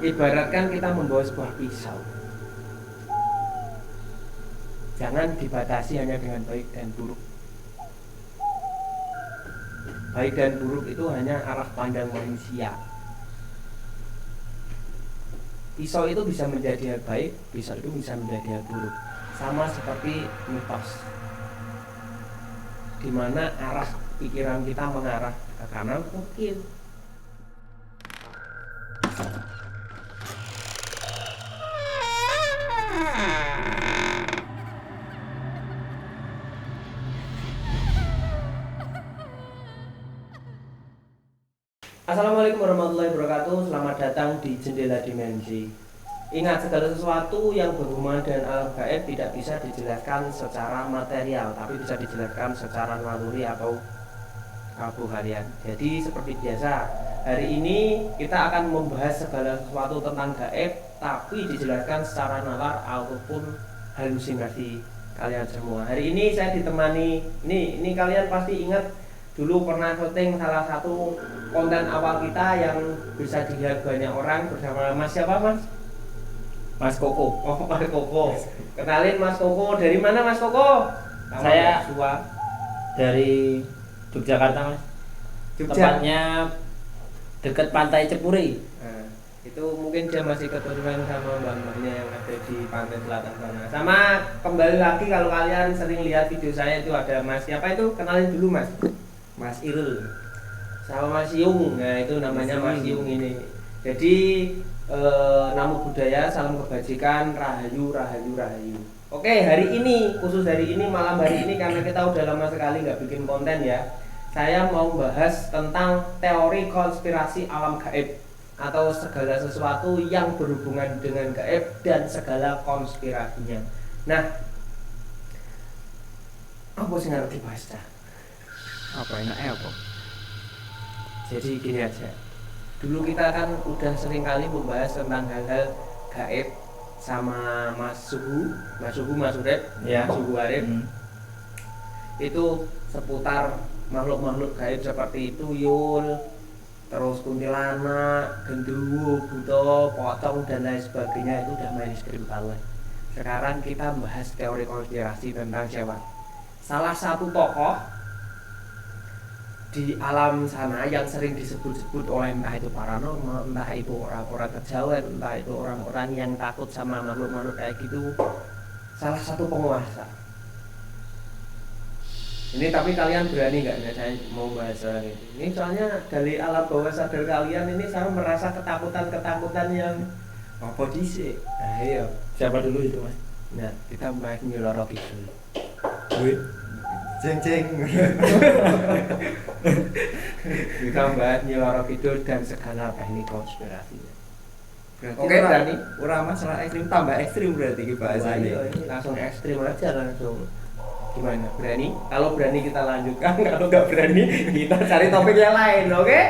Ibaratkan kita membawa sebuah pisau, jangan dibatasi hanya dengan baik dan buruk. Baik dan buruk itu hanya arah pandang manusia. Pisau itu bisa menjadi hal baik, pisau itu bisa menjadi hal buruk. Sama seperti mitos, di mana arah pikiran kita mengarah ke kanan ke kiri. Assalamualaikum warahmatullahi wabarakatuh. Selamat datang di Jendela Dimensi. Ingat, segala sesuatu yang berhubungan dengan alam gaib tidak bisa dijelaskan secara material, tapi bisa dijelaskan secara naluri atau kabuharian. Jadi seperti biasa, hari ini kita akan membahas segala sesuatu tentang gaib, tapi dijelaskan secara nalar ataupun halusinasi kalian semua. Hari ini saya ditemani, ini kalian pasti ingat dulu pernah syuting salah satu konten awal kita yang bisa dilihat banyak orang bersama Mas siapa Mas? Mas Koko. Oh, Mas Koko. Kenalin Mas Koko. Dari mana Mas Koko? Saya Joshua. Dari Yogyakarta, Mas. Tempatnya dekat Pantai Cepuri. Nah, itu mungkin dia masih keturunan sama mbak-mbaknya yang ada di pantai selatan sana. Sama kembali lagi, kalau kalian sering lihat video saya itu ada Mas siapa itu? Kenalin dulu Mas. Mas Irul sama Mas Yung. Nah itu namanya Mas Yung ini. Jadi namo budaya, salam kebajikan, rahayu, rahayu, rahayu. Oke, hari ini, khusus hari ini, malam hari ini, karena kita udah lama sekali nggak bikin konten ya, saya mau bahas tentang teori konspirasi alam gaib atau segala sesuatu yang berhubungan dengan gaib dan segala konspirasinya. Nah, apa sih ngerti bahasa? Apa enaknya apa? Jadi gini aja, dulu kita kan udah sering kali membahas tentang hal-hal gaib sama Mas Suhu, Mas Urep, Ya. Mas Suhu Arif. Itu seputar makhluk-makhluk gaib seperti tuyul, terus kuntilanak, genderuwo, buto, pocong dan lain sebagainya. Itu udah mainstream banget. Sekarang kita bahas teori konspirasi tentang siapa? Salah satu tokoh di alam sana yang sering disebut-sebut oleh entah itu paranormal, entah itu orang-orang kejawen, entah itu orang-orang yang takut sama makhluk-makhluk kayak gitu, salah satu penguasa. Ini tapi kalian berani nggak saya mau bahas soal itu? Ini soalnya dari alam bawah sadar kalian ini saya merasa ketakutan yang apa sih? Nah, iya. Siapa dulu itu, Mas? Nah, kita bahas Nyi Roro Kidul. Wih. Ceng. Kita bahas Nyi Roro Kidul dan segala teknik konspirasinya. Oke, berani. Ora masalah ekstrim, tambah ekstrim berarti iki bahasane. Wah, ini langsung ekstrim aja langsung. Gimana? Berani? Kalau berani kita lanjutkan, kalau nggak berani kita cari topik yang lain, oke?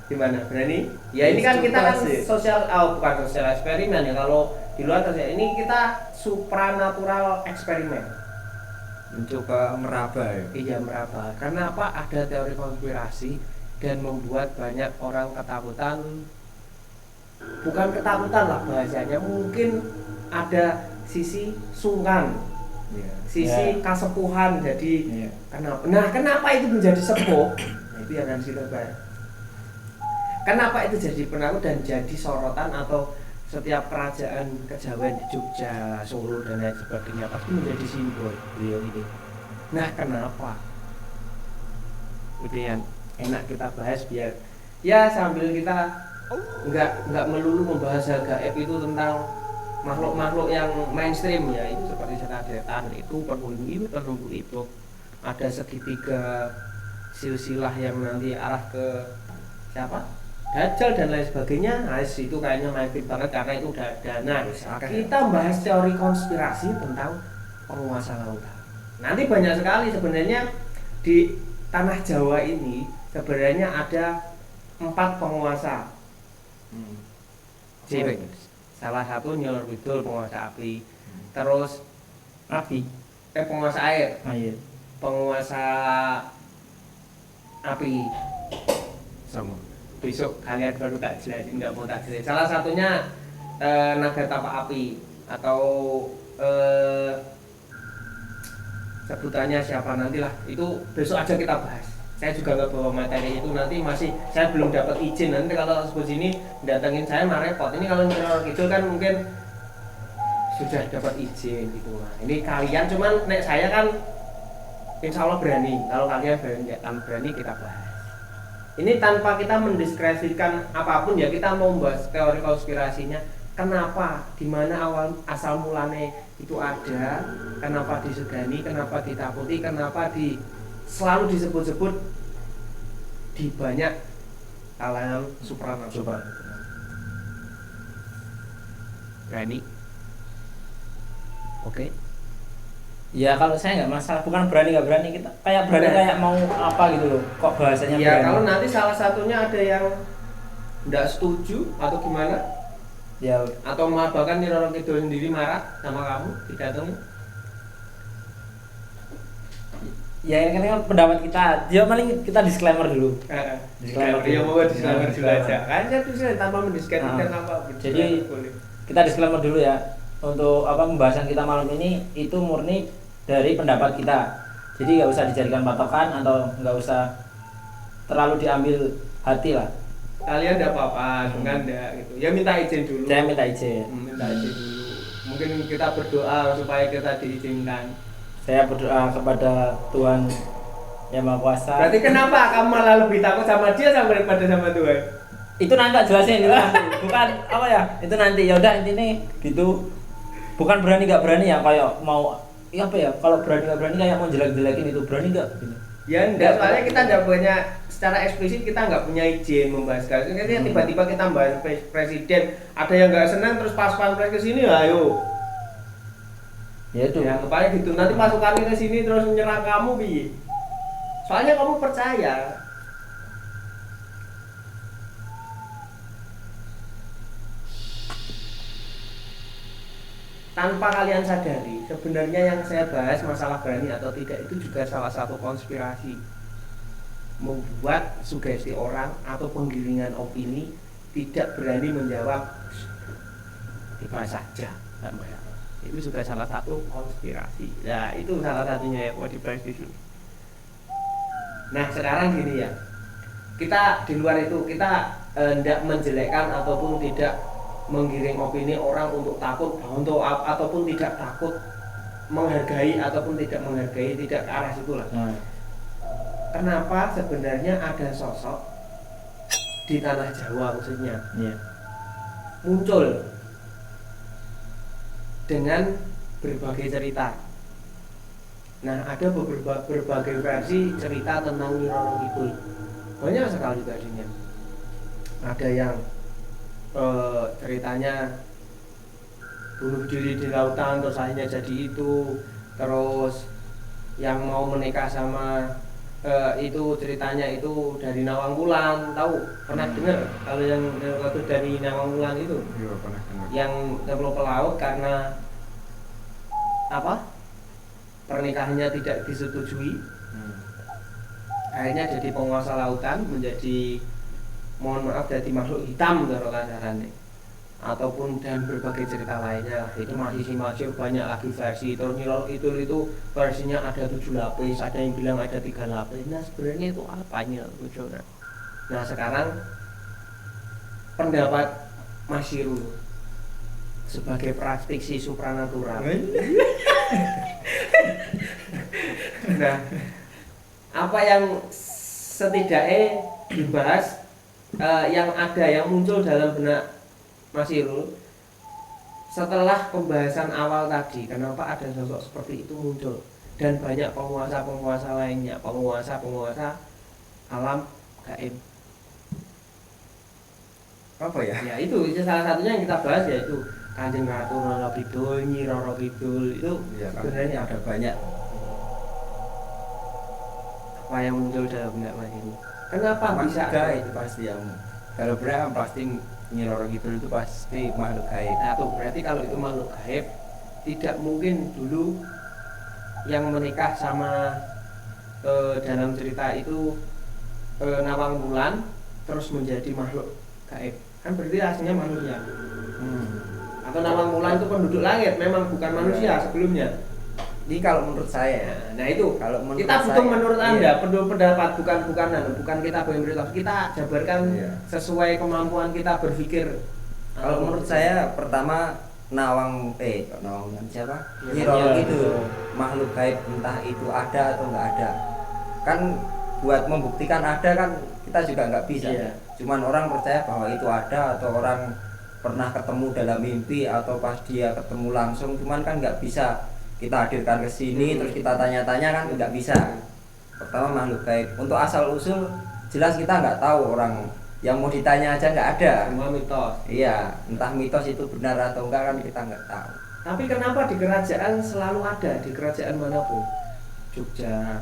Gimana? Berani? Ya ini kan kita kan sosial, bukan sosial eksperimen ya. Kalau di luar sosial ini kita supranatural eksperimen. Mencoba meraba ya. Iya, meraba. Karena apa? Ada teori konspirasi dan membuat banyak orang ketakutan. Bukan ketakutan lah bahasanya, mungkin ada sisi sungkan, sisi kasepuhan. Jadi kenapa? Nah, kenapa itu menjadi sepuh? Nah, itu yang harus kita bahas. Kenapa itu jadi penakut dan jadi sorotan atau setiap kerajaan kejawen di Jogja, Solo dan lain sebagainya pasti menjadi simbol beliau ini. Nah, kenapa? Itu yang enak kita bahas biar ya sambil kita nggak melulu membahas hal gaib itu tentang makhluk-makhluk yang mainstream ya, itu seperti setan itu, penunggu itu, ada segitiga silsilah yang nanti arah ke siapa? Dajjal dan lain sebagainya. Nah, itu kayaknya mainstream banget karena itu udah ada. Nah, kita bahas teori konspirasi tentang penguasa lautan. Nanti banyak sekali sebenarnya di tanah Jawa ini sebenarnya ada 4 penguasa. Salah satu Nyi Roro Kidul, penguasa api. Terus penguasa air. Penguasa api. Sama. besok kalian baru tak jelasin, nggak mau tak jelasin. Salah satunya naga tapak api atau sebutannya siapa nantilah, itu besok aja kita bahas. Saya juga nggak bawa materi itu, nanti masih saya belum dapat izin. Nanti kalau sebut sini datengin saya mah repot. Ini kalau Nyi Kidul kan mungkin sudah dapat izin gitu. Nah, ini kalian cuman nek saya kan insya Allah berani. Kalau kalian berani kita bahas. Ini tanpa kita mendiskresikan apapun ya, kita mau membahas teori konspirasinya. Kenapa, dimana awal asal mulanya itu ada, kenapa disegani, kenapa ditakuti, kenapa selalu disebut-sebut di banyak kalangan supranatural. Berani? Oke. Ya kalau saya nggak masalah, bukan berani nggak berani, kita kayak berani kayak mau apa gitu loh. Kok bahasanya ya, berani? kalau nanti salah satunya ada yang nggak setuju atau gimana? Ya, atau malah bahkan Nyi Roro Kidul sendiri marah sama kamu, didatengin. Ya ini kan pendapat kita. Ya paling kita disclaimer dulu. Disclaimer. Ya mau disclaimer dulu aja. Kan saya tuh tanpa mendiskreditkan apa. Jadi kita disclaimer dulu ya. Untuk pembahasan kita malam ini itu murni dari pendapat kita. Jadi nggak usah dijadikan patokan atau nggak usah terlalu diambil hati lah. Kalian enggak apa-apa, dengan enggak gitu. Ya minta izin dulu. Saya minta izin. Minta izin dulu. Mungkin kita berdoa supaya kita diizinkan. Saya berdoa kepada Tuhan Yang Maha Kuasa. Berarti kenapa kamu malah lebih takut sama dia daripada sama Tuhan? Itu nanti tak jelasin itu nanti. Bukan apa ya? Itu nanti. Ya udah intinya gitu. Bukan berani nggak berani ya, kayak mau ya apa ya? Kalau berani nggak berani kayak mau jelek-jelekin itu, berani nggak? Gitu. Ya enggak, soalnya kita enggak punya secara eksplisit, kita nggak punya izin membahas kasus. Tiba-tiba kita membahas presiden, ada yang nggak senang terus pas pampres ke sini, ayo. Ya itu. Ya kepala gitu. Nanti masukannya ke sini terus menyerang kamu bi. Soalnya kamu percaya. Tanpa kalian sadari, sebenarnya yang saya bahas masalah berani atau tidak itu juga salah satu konspirasi. Membuat sugesti orang atau penggiringan opini tidak berani menjawab dibahas saja. Itu juga salah satu konspirasi. Nah, itu salah satunya yang mau dibahas di sini. Nah, sekarang gini ya. Kita di luar itu kita tidak menjelekkan ataupun tidak menggiring opini orang untuk takut ataupun tidak takut, menghargai ataupun tidak menghargai, tidak ke arah situ lah. Kenapa sebenarnya ada sosok di tanah Jawa khususnya muncul dengan berbagai cerita. Nah, ada berbagai versi cerita tentang Nyi Roro Kidul. Banyak sekali versinya. Ada yang ceritanya bunuh diri di lautan terus akhirnya jadi itu, terus yang mau menikah sama itu ceritanya itu dari Nawang Wulan, tahu pernah dengar kalau yang waktu dari Nawang Wulan itu? Iya, pernah dengar. Yang terlalu ke laut karena apa? Pernikahannya tidak disetujui. Akhirnya jadi penguasa lautan, menjadi mohon maaf jadi makhluk hitam kalau kasarannya, ataupun dan berbagai cerita lainnya. Itu masih banyak lagi versi. Terus Nyi Roro Kidul itu versinya ada 7 lapis, ada yang bilang ada 3 lapis. Nah, sebenarnya itu apanya? Nah, sekarang pendapat Mas Sirul sebagai praktisi supranatural. Nah, apa yang setidaknya dibahas, yang ada yang muncul dalam benak Mas Sirul setelah pembahasan awal tadi, kenapa ada sosok seperti itu muncul dan banyak penguasa-penguasa lainnya, penguasa alam gaib. Apa ya? Ya itu salah satunya yang kita bahas, yaitu Kanjeng Ratu Roro Kidul, Nyi Roro Kidul. Itu Ya, sebenarnya ada banyak. apa yang muncul dalam benak Mas Sirul? Kenapa bisa gaib? Itu pasti yang kalau berang pasti Nyi Roro Kidul itu pasti makhluk gaib. Nah, tuh berarti kalau itu makhluk gaib, tidak mungkin dulu yang menikah sama dalam cerita itu Nawang Wulan terus menjadi makhluk gaib? Kan berarti aslinya manusia. Atau Nawang Wulan itu penduduk langit, memang bukan manusia sebelumnya. Jadi kalau menurut saya, Nah itu kalau menurut kita butuh saya, menurut iya. Anda pendapat bukan kita beritahu, kita jabarkan Iya. sesuai kemampuan kita berpikir. Kalau menurut saya pertama Nawang Wulan siapa? Iya. Nyi Roro Iya. itu makhluk gaib, entah itu ada atau nggak ada. Kan buat membuktikan ada kan kita juga nggak bisa. Iya. Cuman orang percaya bahwa itu ada, atau orang pernah ketemu dalam mimpi atau pas dia ketemu langsung, cuman kan nggak bisa kita hadirkan ke sini terus kita tanya-tanya, kan nggak bisa. Pertama makhluk gaib. Untuk asal usul jelas kita nggak tahu, orang yang mau ditanya aja nggak ada. Semua mitos. Iya, entah mitos itu benar atau enggak kan kita nggak tahu. Tapi kenapa di kerajaan selalu ada, di kerajaan manapun, Jogja,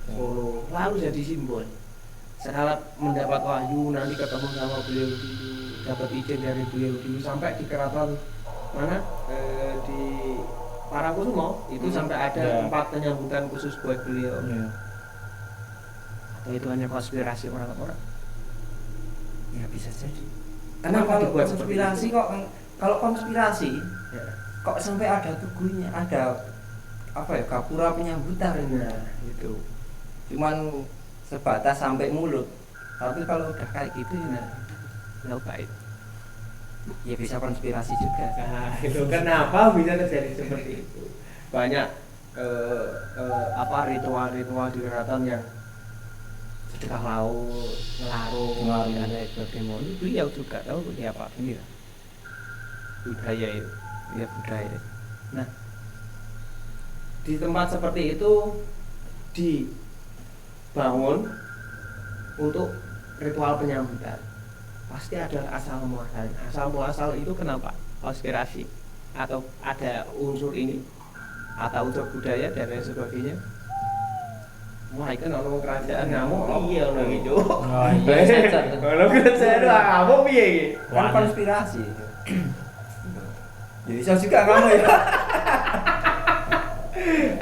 Solo, lalu jadi simbol. Setelah mendapat wahyu nanti ketemu sama beliau dulu, dapat izin dari beliau dulu, sampai di keraton mana di Parangkusumo itu sampai ada Ya. tempat penyambutan khusus buat beliau. Iya. Atau itu hanya konspirasi orang-orang? Ya bisa jadi. Kenapa Kalau dibuat seperti konspirasi itu? kok, kalau konspirasi Ya. kok sampai ada tugunya, ada apa ya, gapura penyambutan. Nah, itu. Cuman sebatas sampai mulut. Tapi kalau udah kayak gitu ya, Nggak baik. ya bisa konspirasi juga. Nah, itu kenapa bisa terjadi seperti itu? Banyak ritual-ritual di keraton yang sedekah laut, ngelarung, dan lain sebagainya. Beliau juga tahu seperti apa ini lah. Budaya itu, ya budaya. Nah, di tempat seperti itu dibangun untuk ritual penyambutan. Pasti ada asal muasalnya. Asal muasal itu kenapa? Konspirasi atau ada unsur ini atau unsur budaya dan lain sebagainya. Wah, itu nolong kerajaan ngamuk, iya nolong itu. Oh iya, sensor. Nolong kerajaan ngamuk piye iki? Kan Wah. konspirasi. Ya bisa juga kamu ya.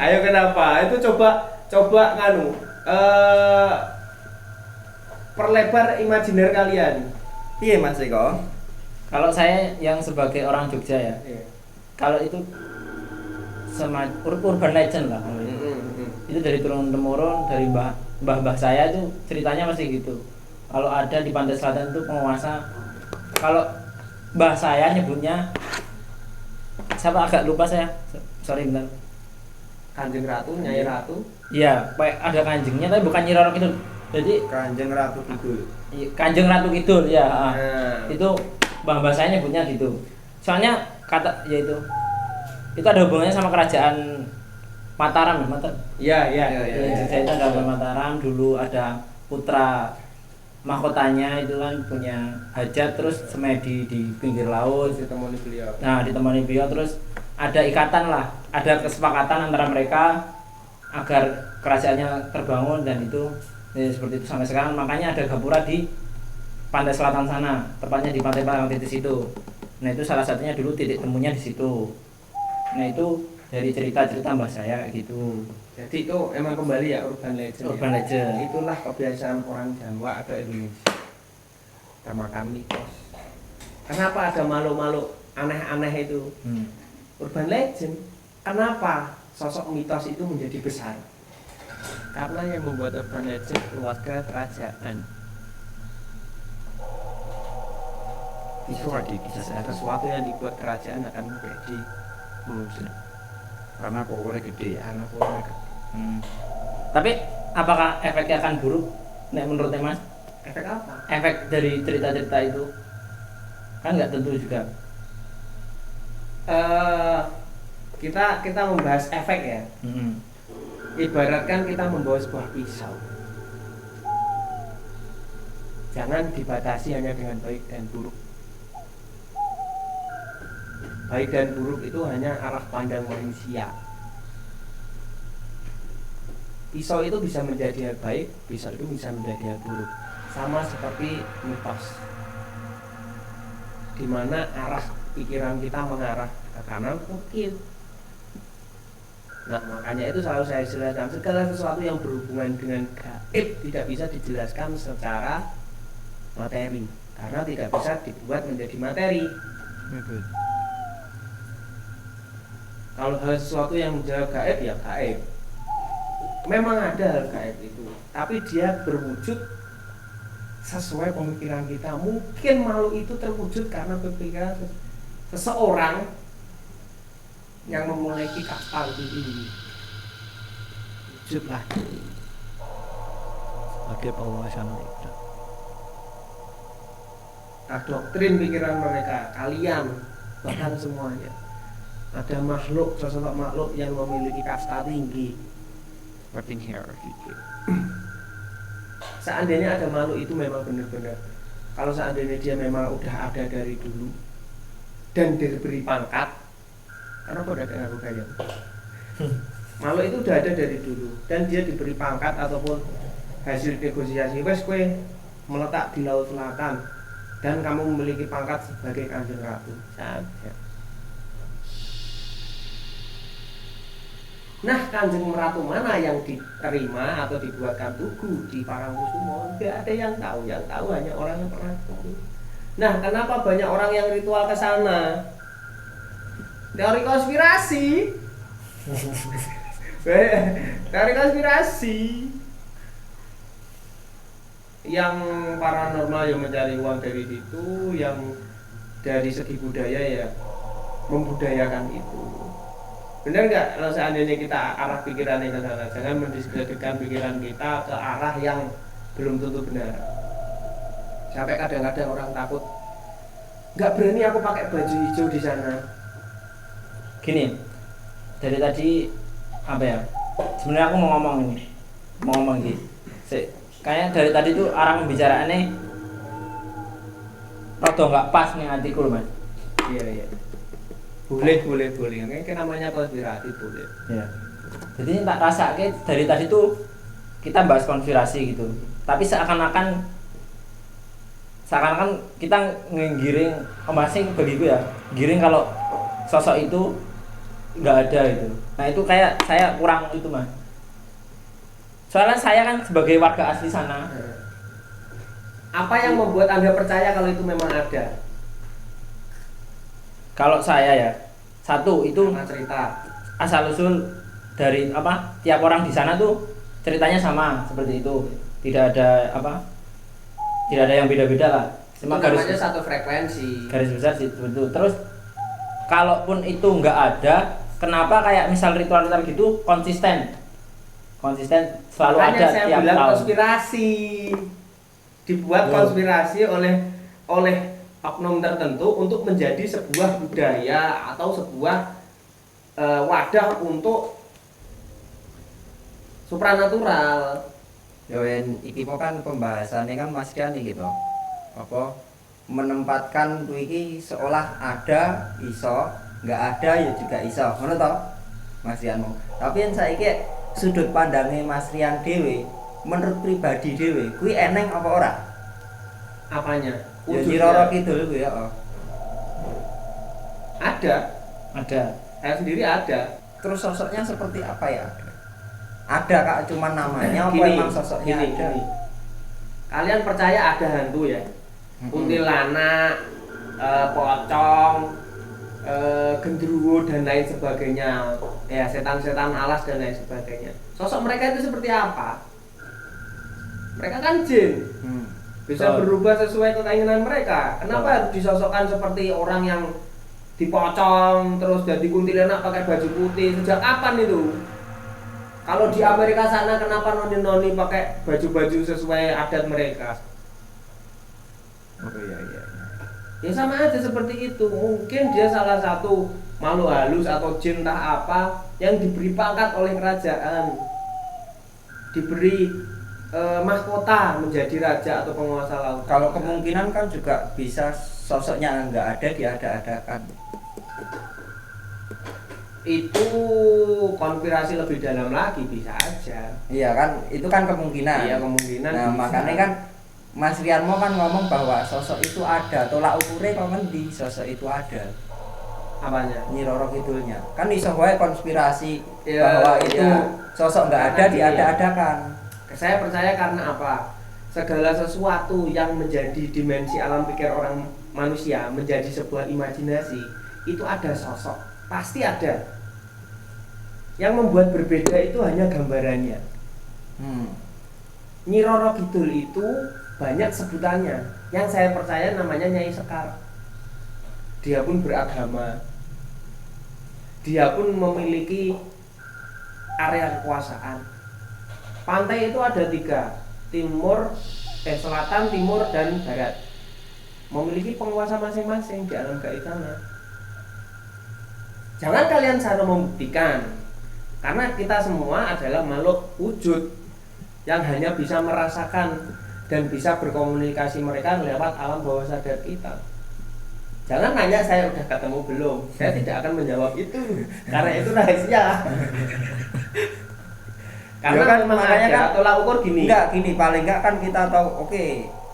Ayo kenapa? Itu coba nganu perlebar imajiner kalian. Iya Mas Eko. Kalau saya yang sebagai orang Jogja ya, Iya. kalau itu urban legend lah. Itu dari turun temurun, dari mbah saya itu ceritanya masih gitu. Kalau ada di pantai selatan itu penguasa, kalau mbah saya nyebutnya siapa agak lupa saya, sorry bentar. Kanjeng Ratu, Nyai Ratu. Iya, ada kanjengnya tapi bukan Nyi Roro Kidul. Jadi Kanjeng Ratu Kidul. Kanjeng Ratu Kidul ya. Nah, Itu mbah saya nyebutnya gitu. Soalnya kata ya itu ada hubungannya sama kerajaan Mataram ya, iya. Saya itu ada Mataram, dulu ada putra mahkotanya itu kan punya hajat, terus semedi di pinggir laut. Ditemani beliau. Nah, ditemani beliau, terus ada ikatan lah, ada kesepakatan antara mereka agar kerajaannya terbangun, dan itu ya, seperti itu sampai sekarang. Makanya ada gapura di pantai selatan sana, tepatnya di pantai Parangtitis itu. Nah, itu salah satunya dulu titik temunya di situ. Nah, itu dari cerita-cerita mbah saya gitu. Jadi itu emang kembali ya urban legend. Urban legend. Itulah kebiasaan orang Jawa atau Indonesia. Sama kami kos. Kenapa ada makhluk-makhluk aneh-aneh itu? Urban legend. Kenapa sosok mitos itu menjadi besar? Karena yang membuat urban legend keluarga kerajaan. Itu bisa sesuatu yang dibuat kerajaan akan menjadi mengusir. Karena powernya gede ya, karena powernya gede. Tapi apakah efeknya akan buruk? Nek menurutnya Mas, Efek apa? efek dari cerita-cerita itu kan nggak tentu juga. Kita membahas efek ya. Ibaratkan kita membawa sebuah pisau. Jangan dibatasi hanya dengan baik dan buruk. Baik dan buruk itu hanya arah pandang manusia. Pisau itu bisa menjadi hal baik, pisau itu bisa menjadi hal buruk. Sama seperti mitos, di mana arah pikiran kita mengarah ke kanan ke kiri. Nah, makanya itu selalu saya jelaskan, segala sesuatu yang berhubungan dengan gaib tidak bisa dijelaskan secara materi, karena tidak bisa dibuat menjadi materi. Kalau hal sesuatu yang menjadi gaib ya gaib. Memang ada hal gaib itu, tapi dia berwujud sesuai pemikiran kita. Mungkin makhluk itu terwujud karena pemikiran seseorang yang memiliki kasta lebih tinggi. Wujudlah sebagai penguasaan itu. Nah, doktrin pikiran mereka, kalian bahkan semuanya, ada makhluk, sosok makhluk yang memiliki kasta tinggi seperti hierarki. Seandainya ada makhluk itu memang benar-benar, kalau seandainya dia memang udah ada dari dulu dan diberi pangkat, karena kok udah ngaku gaya, makhluk itu udah ada dari dulu dan dia diberi pangkat ataupun hasil negosiasi, wes kue meletak di Laut Selatan dan kamu memiliki pangkat sebagai Kanjeng Ratu saja. Nah, Kanjeng Ratu mana yang diterima atau dibuatkan tugu di Parangkusumo? Tidak ada yang tahu hanya orang yang pernah ketemu. Nah, kenapa banyak orang yang ritual ke sana? Teori konspirasi. Teori konspirasi. Yang paranormal yang mencari uang dari situ, yang dari segi budaya ya membudayakan itu. Benar nggak kalau seandainya kita arah pikirannya ke sana? Jangan mendiskreditkan pikiran kita ke arah yang belum tentu benar. Sampai kadang-kadang orang takut, nggak berani aku pakai baju hijau di sana. Gini, dari tadi apa ya? Sebenarnya aku mau ngomong gitu. Kayaknya dari tadi tuh arah pembicaraannya rada nggak pas nih hatiku loh, Mas. Iya. Boleh. Ini namanya konspirasi boleh. Ya. Jadi tak rasa dari tadi tuh kita bahas konspirasi gitu. Tapi seakan-akan kita ngiring masing bagiku ya. Giring kalau sosok itu nggak ada itu. Nah itu kayak saya kurang itu, Mas. Soalnya saya kan sebagai warga asli sana. Apa yang membuat Anda percaya kalau itu memang ada? Kalau saya ya, satu itu Karena cerita. asal usul dari tiap orang di sana tuh ceritanya sama seperti itu. Tidak ada yang beda-beda lah. Cuma itu namanya satu frekuensi. Garis besar sih itu. Terus kalaupun itu nggak ada, kenapa kayak misal ritual-ritual gitu konsisten selalu Makanya ada saya tiap bilang tahun. konspirasi dibuat konspirasi oleh oknum tertentu untuk menjadi sebuah budaya atau sebuah wadah untuk supranatural. Yoen iki kan pembahasannya kan Mas Rian iki to. Apa menempatkan kuwi iki seolah ada iso, nggak ada ya juga iso. Ngono to? Mas Rian mau. Tapi yang saiki sudut pandangnya Mas Rian dhewe, menurut pribadi dhewe, kuwi eneng apa ora? Apanya? Ya Nyiroro Kidul kuwi ya. Ada. Saya sendiri ada. Terus sosoknya seperti apa ya? Ada kak, cuman namanya apa Gini, emang sosoknya gini. Kalian percaya ada hantu ya? Kuntilanak, pocong, gendruwo dan lain sebagainya, ya setan-setan alas dan lain sebagainya. Sosok mereka itu seperti apa? Mereka kan jin, bisa berubah sesuai keinginan mereka. Kenapa harus disosokkan seperti orang yang dipocong terus jadi kuntilanak pakai baju putih? Sejak kapan itu? Kalau di Amerika sana kenapa noni-noni pakai baju-baju sesuai adat mereka? Oh iya. Ya sama aja seperti itu. Mungkin dia salah satu makhluk halus atau jin entah apa yang diberi pangkat oleh kerajaan, diberi mahkota menjadi raja atau penguasa laut. Kalau kemungkinan kan juga bisa sosoknya nggak ada, diada-adakan. Itu konspirasi lebih dalam lagi bisa aja. Iya kan, itu kan kemungkinan. Iya kemungkinan. Nah bisa. makanya kan Mas Rianmo kan ngomong bahwa sosok itu ada, tolak ukurnya kok di sosok itu ada. Apanya? Nyiroro Kidulnya kan iso wae konspirasi Ya, bahwa itu ya. sosok nggak ada, Karena diada-adakan. Saya percaya karena apa? segala sesuatu yang menjadi dimensi alam pikir orang manusia menjadi sebuah imajinasi, itu ada sosok, pasti ada. Yang membuat berbeda itu hanya gambarannya. Nyi Roro Kidul itu banyak sebutannya. Yang saya percaya namanya Nyai Sekar. Dia pun beragama. Dia pun memiliki area kekuasaan. Pantai itu ada 3, selatan, timur, dan barat. Memiliki penguasa masing-masing di alam gaib sana. Jangan kalian cara membuktikan, karena kita semua adalah makhluk wujud yang hanya bisa merasakan dan bisa berkomunikasi mereka lewat alam bawah sadar kita. Jangan nanya saya udah ketemu belum, saya tidak akan menjawab itu karena itu rahasia. Karena kan, memang makanya ada kan tolak ukur gini. Gini paling enggak kan kita tahu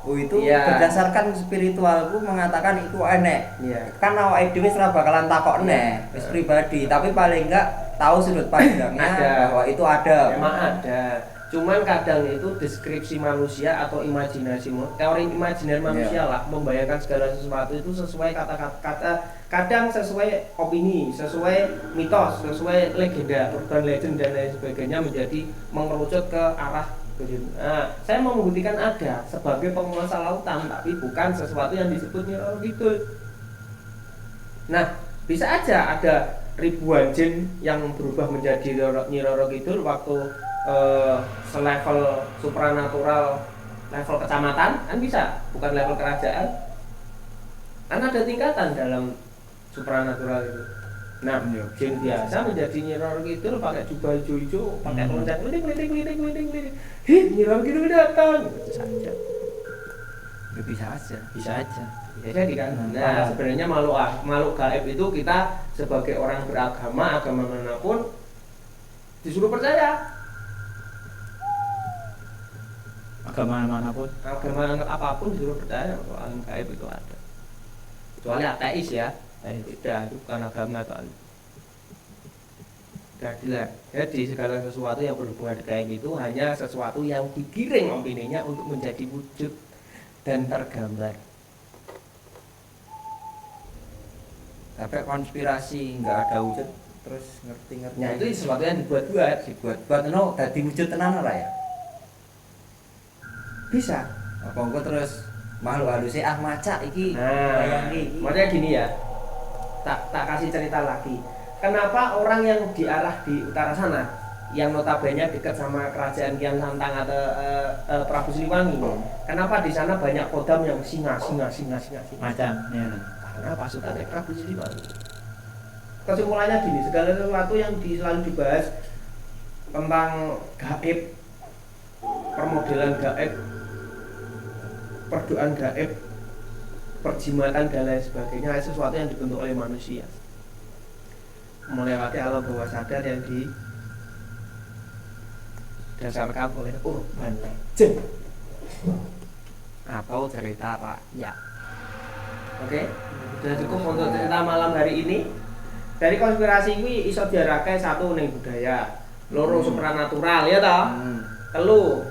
oh itu berdasarkan spiritualku mengatakan itu enek. Kan awake dhewe ora bakalan takok nek wis pribadi, tapi paling enggak tahu sudut pandangnya bahwa itu ada. Memang ada. Cuman kadang itu deskripsi manusia atau imajinasi, teori imajiner manusia lah, membayangkan segala sesuatu itu sesuai kata-kata, kadang sesuai opini, sesuai mitos, sesuai legenda, urban legend dan lain sebagainya, menjadi mengerucut ke arah. Nah, saya mau membuktikan ada sebagai penguasa lautan, tapi bukan sesuatu yang disebut Nyi Roro Kidul. Nah, bisa aja ada ribuan jin yang berubah menjadi Nyi Roro Kidul waktu selevel supranatural, level kecamatan kan bisa, bukan level kerajaan. Karena ada tingkatan dalam supranatural itu. Nah, jin biasa menjadi Nyi Roro Kidul pakai jubah hijau-hijau, pakai loncat keliling. Hih, Nyi Roro Kidul datang. Saja. Bisa aja. Bisa aja. Ya jadi kan. Nah, sebenarnya makhluk gaib itu kita sebagai orang beragama, agama manapun disuruh percaya. Agama manapun, Agama apapun disuruh percaya kalau alam gaib itu ada. Kecuali ateis ya. Tidak, itu bukan agama atau jadi segala sesuatu yang berhubungan dengan gaib itu hanya sesuatu yang digiring opininya untuk menjadi wujud dan tergambar. Tapi konspirasi nggak ada wujud terus ngerti-ngerti. Nah, itu sesuatu yang dibuat-buat no dadi wujud tenan ora ya? bisa. Apa engko terus makhluk halusnya maca iki. Nah, makanya gini ya. Tak kasih cerita lagi. Kenapa orang yang diarah di utara sana, yang notabene dekat sama kerajaan Kian Santang atau Prabu Siliwangi, kenapa di sana banyak kodam yang singa? Macam ya. Karena pasukan Prabu Siliwangi. Kesimpulannya gini, segala sesuatu yang selalu dibahas tentang gaib, permodelan gaib, perdoaan gaib, perjimatan dan lain sebagainya, sesuatu yang dibentuk oleh manusia melewati alam bawah sadar yang didasarkan oleh urban legend atau cerita rakyat. Oke, sudah cukup untuk cerita malam hari ini. Dari konspirasi ini iso diarahke satu ning budaya, loro supranatural ya toh. Telu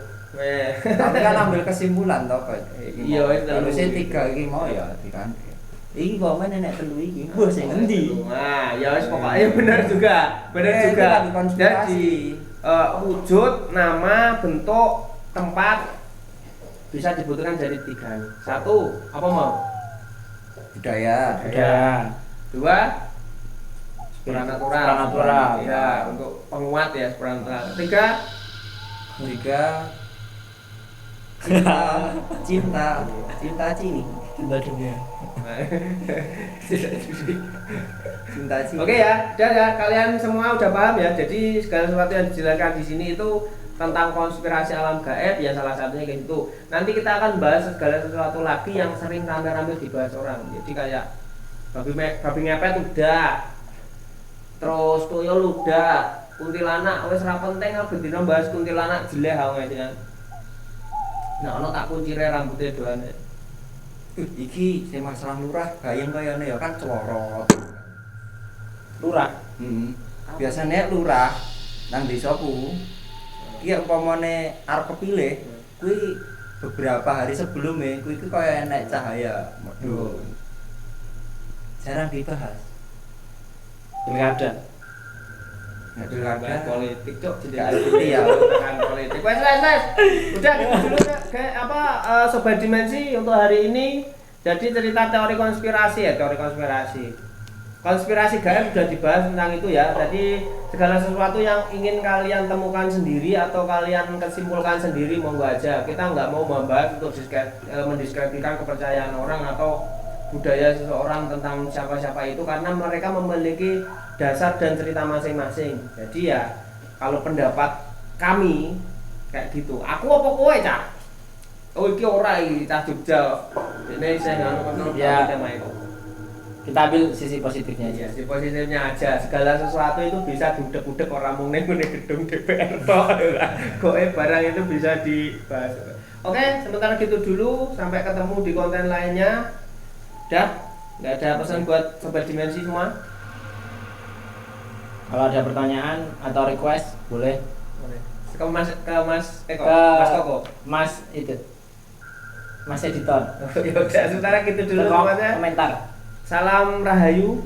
Tapi kan ambil kesimpulan toh kok. Iya, harusnya 3 iki mau ya kan. Iki kok men nek telu iki. Wah sing endi? Nah, ya wis pokoknya benar juga. Jadi wujud, nama, bentuk, tempat bisa dibutuhkan dari 3. 1, apa mau? Budaya. 2, supranatural. Ya, untuk penguat ya supranatural. 3, cinta cini. Cinta dunia. Cinta cini. Oke ya, udah ya, kalian semua udah paham ya. Jadi segala sesuatu yang dijelaskan di sini itu tentang konspirasi alam gaib ya, salah satunya kayak gitu. Nanti kita akan bahas segala sesuatu lagi yang sering rame-rame dibahas orang. Jadi kayak babi ngepet udah, terus tuyul udah, kuntilanak wis ra penting apa dina bahas kuntilanak jeleh ae ya. Nah, ono tak kuncire rambutnya doan. Iki sing masalah lurah bayang kayane ya kan clorot. Lurah. Biasanya lurah nang desaku. Iki umpamane arep kepilih, kuwi beberapa hari sebelumnya itu kayak enek cahaya. Waduh. Jarang dibahas. Pilkada. Nggak Bahas ada. politik cok Nggak ada ya. Bahas politik. Wes. Udah gitu dulu kayak apa sobat dimensi untuk hari ini. Jadi cerita teori konspirasi ya, teori konspirasi. Konspirasi gaib sudah dibahas tentang itu ya. Jadi segala sesuatu yang ingin kalian temukan sendiri atau kalian kesimpulkan sendiri monggo aja. Kita nggak mau membahas untuk mendiskreditkan kepercayaan orang atau budaya seseorang tentang siapa-siapa itu karena mereka memiliki dasar dan cerita masing-masing. Jadi ya kalau pendapat kami kayak gitu. Aku apa kowe cah? Oh iki ora iki cah Jogja. Ini saya ngono kontrol Ya. tema itu. Kita ambil sisi positifnya aja. Ya, di positifnya aja. Segala sesuatu itu bisa diudek-udek orang mung ning gedung DPR tok. Kok barang itu bisa dibahas. Oke, sementara gitu dulu. Sampai ketemu di konten lainnya. Udah, nggak ada pesan buat sobat dimensi semua. Kalau ada pertanyaan atau request boleh Ke Mas Eko, ke Mas Koko. Mas itu. Mas editor. Ya udah, sementara gitu dulu Ke semuanya. komentar. Salam Rahayu.